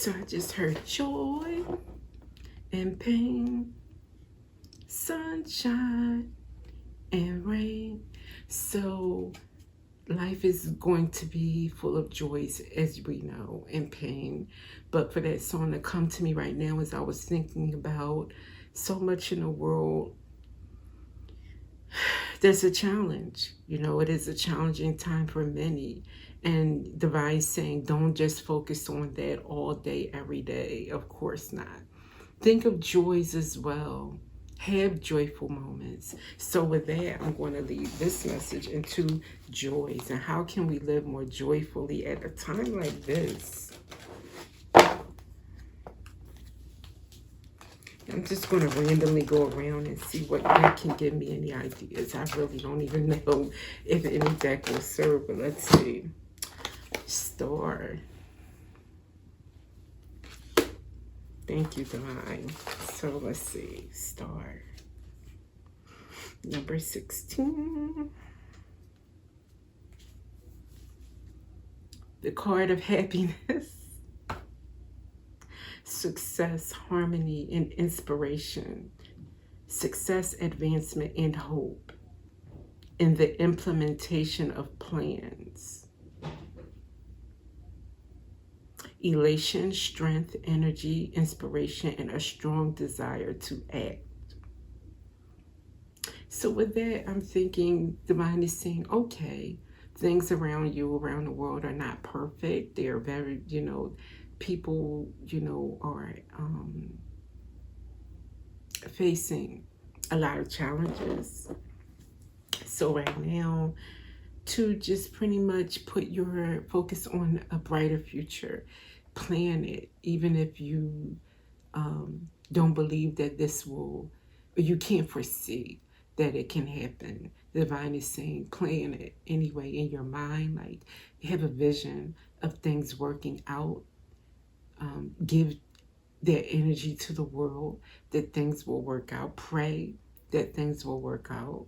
So I just heard joy and pain, sunshine and rain. So life is going to be full of joys, as we know, and pain. But for that song to come to me right now, as I was thinking about so much in the world, there's a challenge. You know, it is a challenging time for many. And Divine saying, don't just focus on that all day, every day. Of course not. Think of joys as well. Have joyful moments. So with that, I'm going to leave this message into joys. And how can we live more joyfully at a time like this? I'm just going to randomly go around and see what deck can give me any ideas. I really don't even know if any deck will serve, but let's see. Star. Thank you, Divine. So let's see. Star. Number 16. The card of happiness. Success, harmony, and inspiration. Success, advancement, and hope in the implementation of plans. Elation, strength, energy, inspiration, and a strong desire to act. So with that, I'm thinking Divine is saying, okay, things around you, around the world are not perfect. They're very, people, are facing a lot of challenges. So right now, to just pretty much put your focus on a brighter future. Plan it, even if you don't believe that this will, or you can't foresee that it can happen. The Divine is saying, plan it anyway in your mind, like have a vision of things working out. Give that energy to the world that things will work out. Pray that things will work out.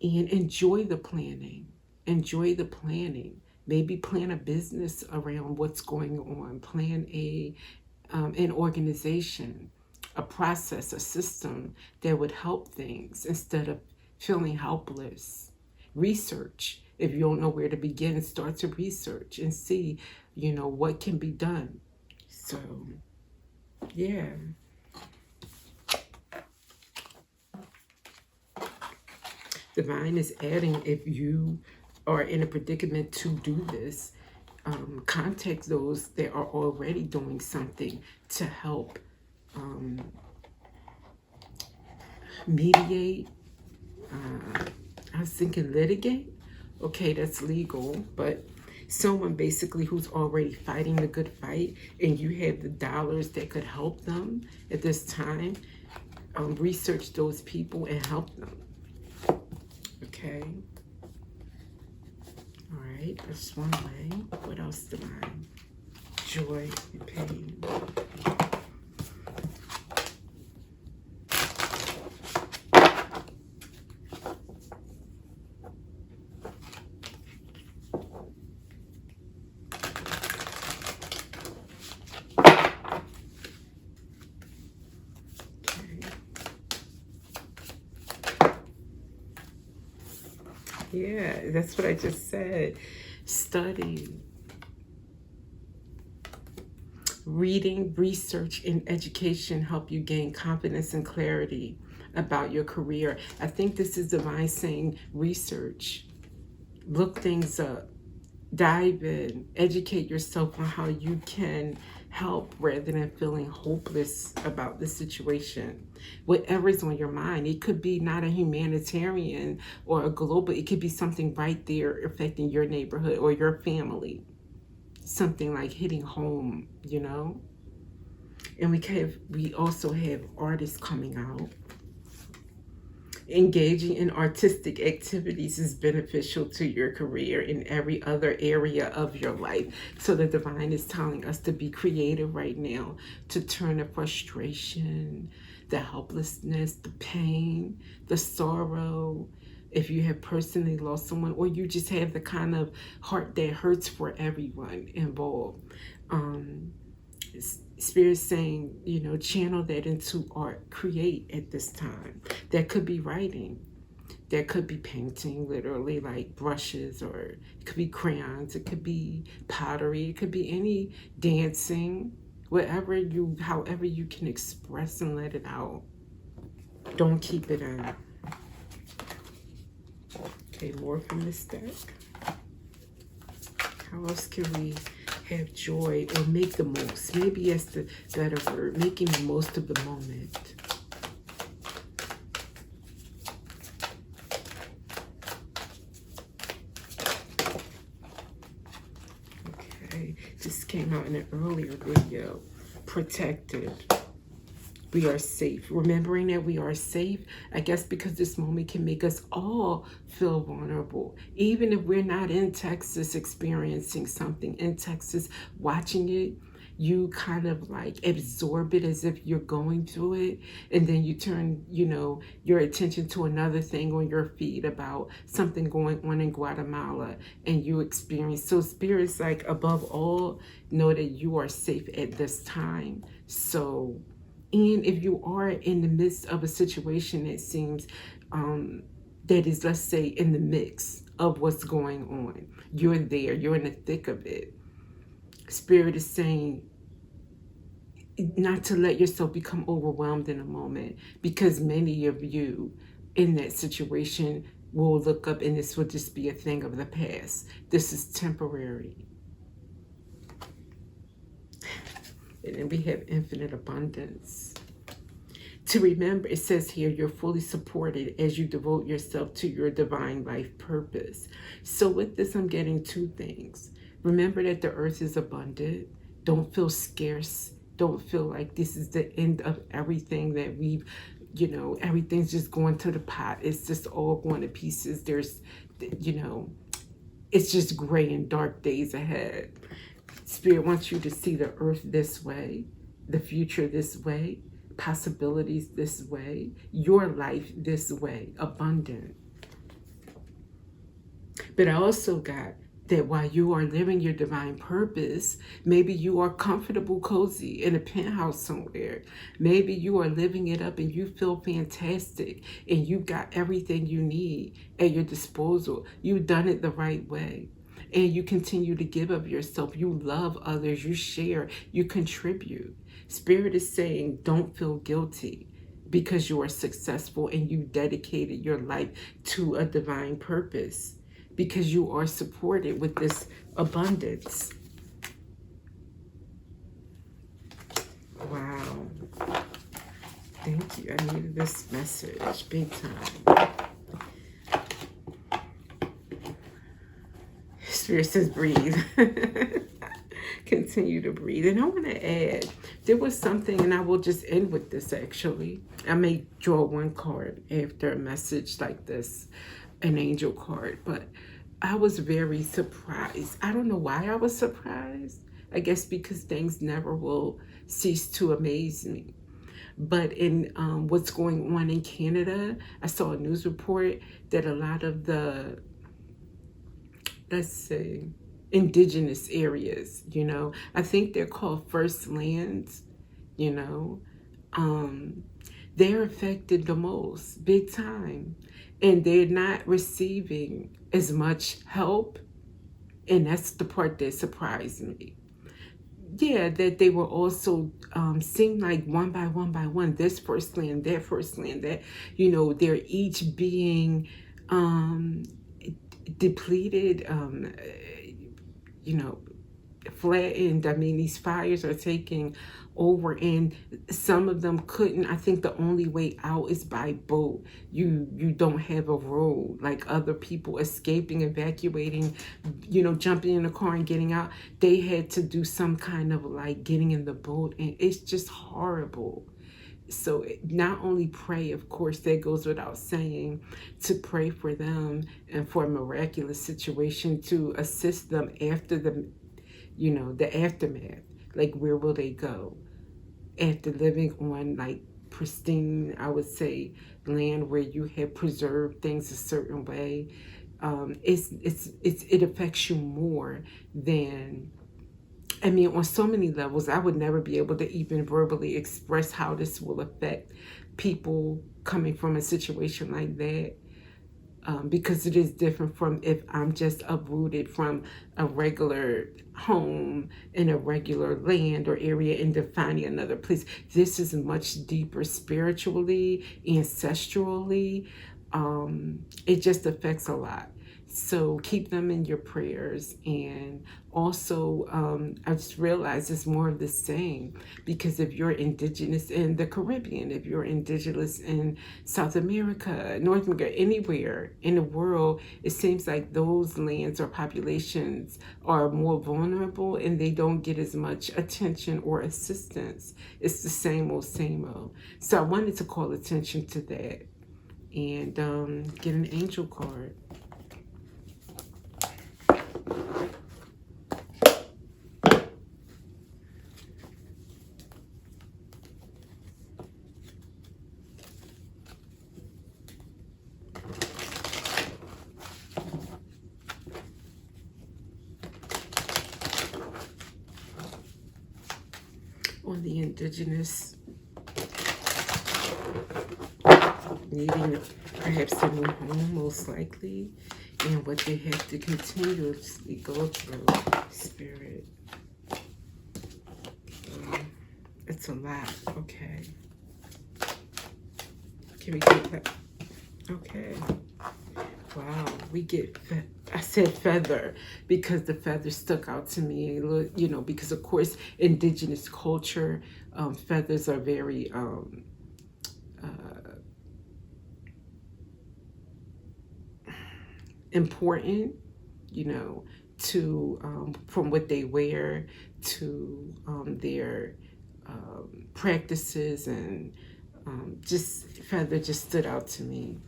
And enjoy the planning. Enjoy the planning. Maybe plan a business around what's going on. Plan an organization, a process, a system that would help things instead of feeling helpless. Research. If you don't know where to begin, start to research and see, what can be done. So, yeah. Divine is adding, if you are in a predicament to do this, contact those that are already doing something to help mediate. I was thinking litigate. Okay, that's legal, but someone basically who's already fighting the good fight, and you have the dollars that could help them at this time. Research those people and help them. Okay. All right, that's one way. What else, Divine? Joy and pain. Yeah, that's what I just said. Study. Reading, research, and education help you gain confidence and clarity about your career. I think this is Divine saying research. Look things up. Dive in. Educate yourself on how you can help rather than feeling hopeless about the situation. Whatever's on your mind. It could be not a humanitarian or a global. It could be something right there affecting your neighborhood or your family. Something like hitting home, And we also have artists coming out. Engaging in artistic activities is beneficial to your career in every other area of your life. So the Divine is telling us to be creative right now, to turn the frustration, the helplessness, the pain, the sorrow, if you have personally lost someone, or you just have the kind of heart that hurts for everyone involved. Spirit saying, channel that into art, create at this time. That could be writing, that could be painting, literally like brushes, or it could be crayons, it could be pottery, it could be any dancing, however you can express and let it out. Don't keep it in. Okay, more from this deck. How else can we have joy or make the most? Maybe that's the better word, making the most of the moment. Okay, this came out in an earlier video. Protected. We are safe. Remembering that we are safe, I guess, because this moment can make us all feel vulnerable. Even if we're not in Texas experiencing something in Texas, watching it, you kind of like absorb it as if you're going through it. And then you turn, your attention to another thing on your feed about something going on in Guatemala, and you experience. So Spirit's like, above all, know that you are safe at this time. So, and if you are in the midst of a situation that seems that is, let's say, in the mix of what's going on, you're there, you're in the thick of it. Spirit is saying not to let yourself become overwhelmed in a moment, because many of you in that situation will look up and this will just be a thing of the past. This is temporary. And then we have infinite abundance. To remember, it says here, you're fully supported as you devote yourself to your divine life purpose. So with this, I'm getting two things. Remember that the earth is abundant. Don't feel scarce. Don't feel like this is the end of everything that we've, everything's just going to the pot. It's just all going to pieces. There's, it's just gray and dark days ahead. Spirit wants you to see the earth this way, the future this way, possibilities this way, your life this way, abundant. But I also got that while you are living your divine purpose, maybe you are comfortable, cozy in a penthouse somewhere. Maybe you are living it up and you feel fantastic and you got everything you need at your disposal. You've done it the right way. And you continue to give of yourself. You love others. You share. You contribute. Spirit is saying, don't feel guilty because you are successful and you dedicated your life to a divine purpose, because you are supported with this abundance. Wow. Thank you. I needed this message big time. Spirit says breathe. Continue to breathe. And I want to add, there was something, and I will just end with this actually. I may draw one card after a message like this, an angel card, but I was very surprised. I don't know why I was surprised. I guess because things never will cease to amaze me. But in what's going on in Canada, I saw a news report that a lot of the, let's say, indigenous areas, I think they're called First Lands, they're affected the most, big time. And they're not receiving as much help. And that's the part that surprised me. Yeah, that they were also seemed like one by one, this first land, that first land, that, they're each being depleted, flattened. I mean, these fires are taking over, and some of them couldn't. I think the only way out is by boat. You don't have a road like other people escaping, evacuating, jumping in the car and getting out. They had to do some kind of like getting in the boat, and it's just horrible. So not only pray, of course, that goes without saying, to pray for them and for a miraculous situation to assist them after the aftermath. Like, where will they go after living on like pristine, I would say, land where you have preserved things a certain way, it affects you more than, I mean, on so many levels. I would never be able to even verbally express how this will affect people coming from a situation like that. Because it is different from if I'm just uprooted from a regular home in a regular land or area and defining another place. This is much deeper spiritually, ancestrally. It just affects a lot. So keep them in your prayers. And also, I just realized it's more of the same, because if you're indigenous in the Caribbean, if you're indigenous in South America, North America, anywhere in the world, it seems like those lands or populations are more vulnerable and they don't get as much attention or assistance. It's the same old, same old. So I wanted to call attention to that and get an angel card. On the indigenous needing perhaps a new home, most likely, and what they have to continuously go through, Spirit. It's a lot. Okay. Can we get that? Okay. Wow. We get, I said feather because the feather stuck out to me. You know, because of course, indigenous culture, feathers are very important, you know, to from what they wear to their practices, and just feather just stood out to me.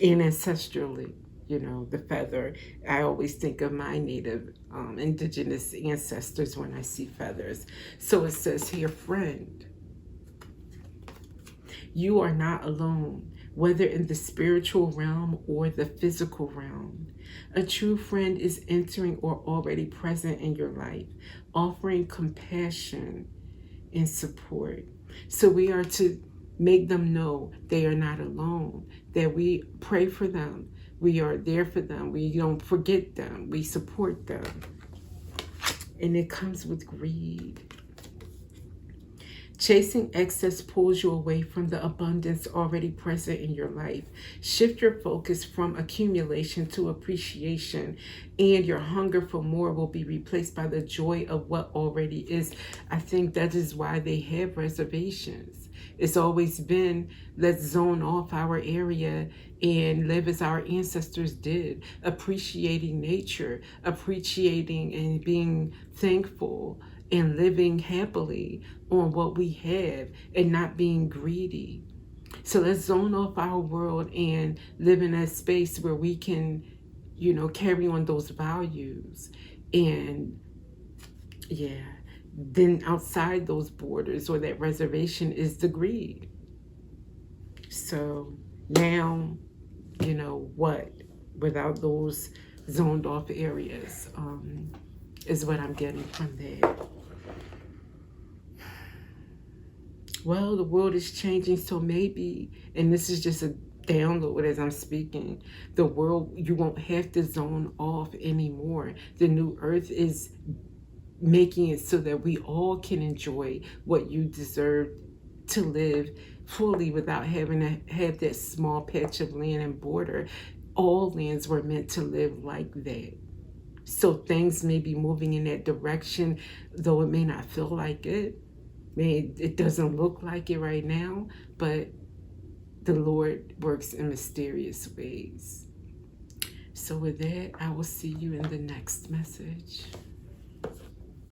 And ancestrally, you know, the feather, I always think of my native indigenous ancestors when I see feathers. So it says here, friend, you are not alone, whether in the spiritual realm or the physical realm. A true friend is entering or already present in your life, offering compassion and support. So we are to make them know they are not alone, that we pray for them. We are there for them. We don't forget them. We support them. And it comes with greed. Chasing excess pulls you away from the abundance already present in your life. Shift your focus from accumulation to appreciation, and your hunger for more will be replaced by the joy of what already is. I think that is why they have reservations. It's always been, let's zone off our area and live as our ancestors did, appreciating nature, appreciating and being thankful, and living happily on what we have and not being greedy. So let's zone off our world and live in a space where we can, you know, carry on those values. And yeah, then outside those borders or that reservation is the greed. So now, you know what, without those zoned off areas, is what I'm getting from there. Well, the world is changing, so maybe, and this is just a download as I'm speaking, the world, you won't have to zone off anymore. The new earth is making it so that we all can enjoy what you deserve to live fully without having to have that small patch of land and border. All lands were meant to live like that. So things may be moving in that direction, though it may not feel like it. It doesn't look like it right now, but the Lord works in mysterious ways. So with that, I will see you in the next message.